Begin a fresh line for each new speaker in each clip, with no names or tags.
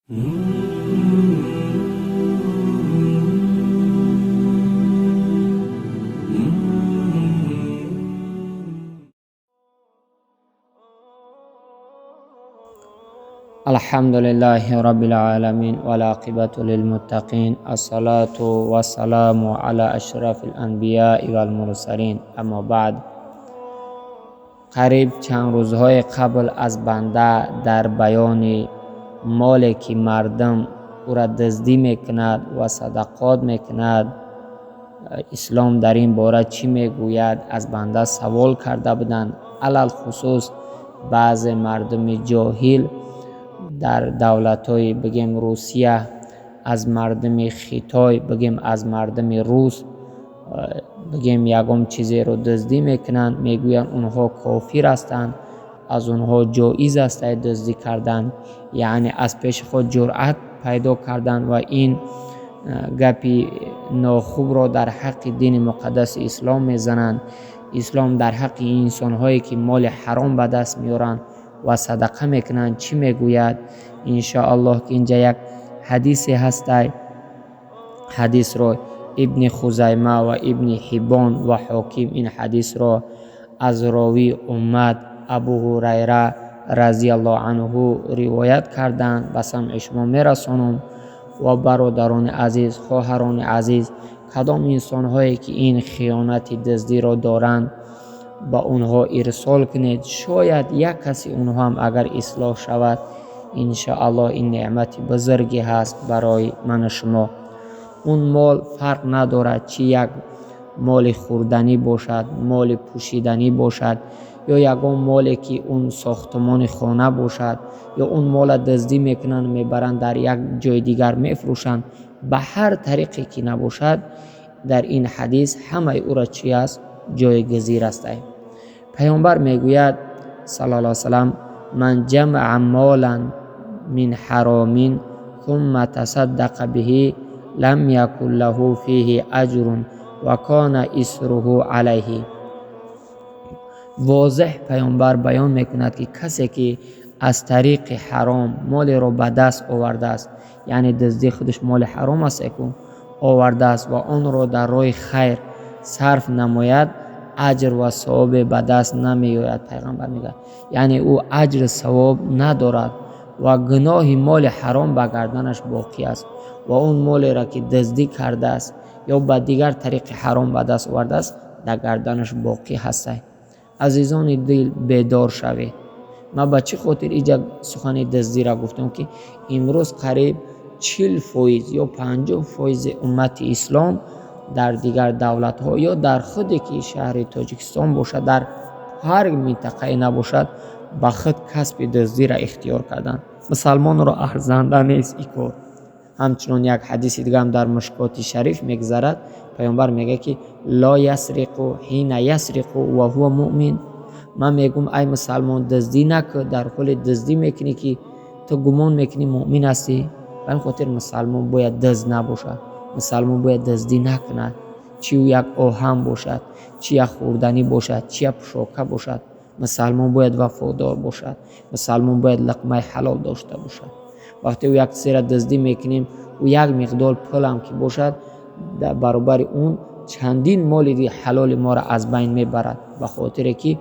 الحمد لله رب العالمين والعاقبة للمتقين الصلاة والسلام على اشرف الانبیاء والمرسلین. اما بعد، قریب چند روزهای قبل از بنده در بیان مالی که مردم او را دزدی میکند و صدقات میکند، اسلام در این باره چی میگوید، از بنده سوال کرده بودند. علل خصوص بعض مردم جاهل در دولت‌های بگیم روسیه، از مردم خیتای بگیم، از مردم روس بگیم یکم چیزی رو دزدی میکنن، میگوین اونها کافر هستند، از اونها جایز است دزدی کردن، یعنی از پیش خود جرأت پیدا کردن و این گپی ناخوب را در حق دین مقدس اسلام میزنند. اسلام در حق این انسان هایی که مال حرام به دست میارن و صدقه میکنن چی میگوید؟ انشاءالله که اینجا یک حدیثی هست، حدیث را ابن خزیمه و ابن حبان و حاکم این حدیث را از راوی امت ابو هریره رضی الله عنه روایت کردند. به سمع شما میرسانم. و برادران عزیز، خواهران عزیز، کدام انسان هایی که این خیانت دزدی را دارند با اونها ارسال کنید، شاید یک کسی اونها هم اگر اصلاح شود، انشاءالله این نعمت بزرگی هست برای من شما. اون مال فرق ندارد چی یک مال خوردنی باشد، مال پوشیدنی باشد، یا یکم مالی که اون ساختمان خانه باشد، یا اون مال دزدی میکنن میبرند در یک جای دیگر میفروشند، به هر طریقی که نباشد در این حدیث همه او را چی است؟ جایگزیر است. پیامبر میگوید صلی الله علیه وسلم: من جمع مالا من حرام ثم تصدق به لم یکن له فیه اجر و کان اسره علیه. واضح پیامبر بیان میکند که کسی که از طریق حرام مال را به دست آورده است، یعنی دزدی خودش مال حرام است که آورده است و آن را در راه خیر صرف نماید، اجر و ثواب به دست نمیآید. پیغمبر میگه یعنی او اجر ثواب ندارد و گناه مال حرام به گردنش باقی است و اون مال را که دزدی کرده است یا به دیگر طریق حرام به دست آورده است در گردنش باقی هست. عزیزان دل، بیدار شوید. ما به چه خاطر اینجا سخن دزدی را گفتم که امروز قریب 40% یا 50% امت اسلام در دیگر دولت ها یا در خود که شهر تاجیکستان باشد، در هر منطقه نباشد، با خود کسب دزدی را اختیار کردند. مسلمان را ارزنده نیست این کار. همچنان یک حدیث دیگه هم در مشکات شریف میگذرد، پیامبر میگه که لا یسرق حین یسرق و هو مؤمن. من میگم ای مسلمان دزدی نکن در حال دزدی میکنی که تو گمان میکنی مؤمن هستی. به این خاطر مسلمان باید دزد نباشد، مسلمان باید دزدی نکند، چی یک آهن باشد، چی یک خوردنی باشد، چی یک پوشاکه باشد. مسلمان باید وفادار باشد، مسلمان باید لقمه حلال داشته باشد. وقتی یک سیر دزدی میکنیم و یک مقدار پول هم که باشد، در برابر اون چندین مال دی حلال ما را از بین میبرد، به خاطر که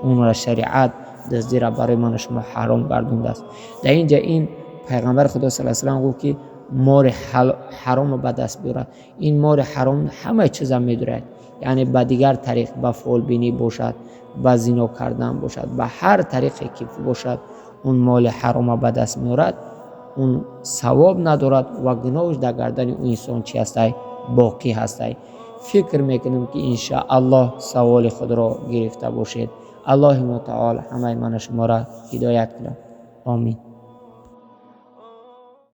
اون را شریعت دزدی را برای من شما حرام گردونده است. در اینجا این پیغمبر خدا صلی الله علیه و آله گفت که مال حرام به دست بیارد. این مال حرام همه چیز هم میدارد، یعنی به دیگر طریق، به فال بینی باشد، به زنا کردن باشد، به هر طریقی که باشد اون مال حرام به دست میارد، اون ثواب ندارد و گناهش در گردن اون انسان چی هست؟ باقی هست. فکر میکنم که انشاءالله سوال خود را گرفته باشید. الله متعال همه من شما را هدایت کنه. آمین.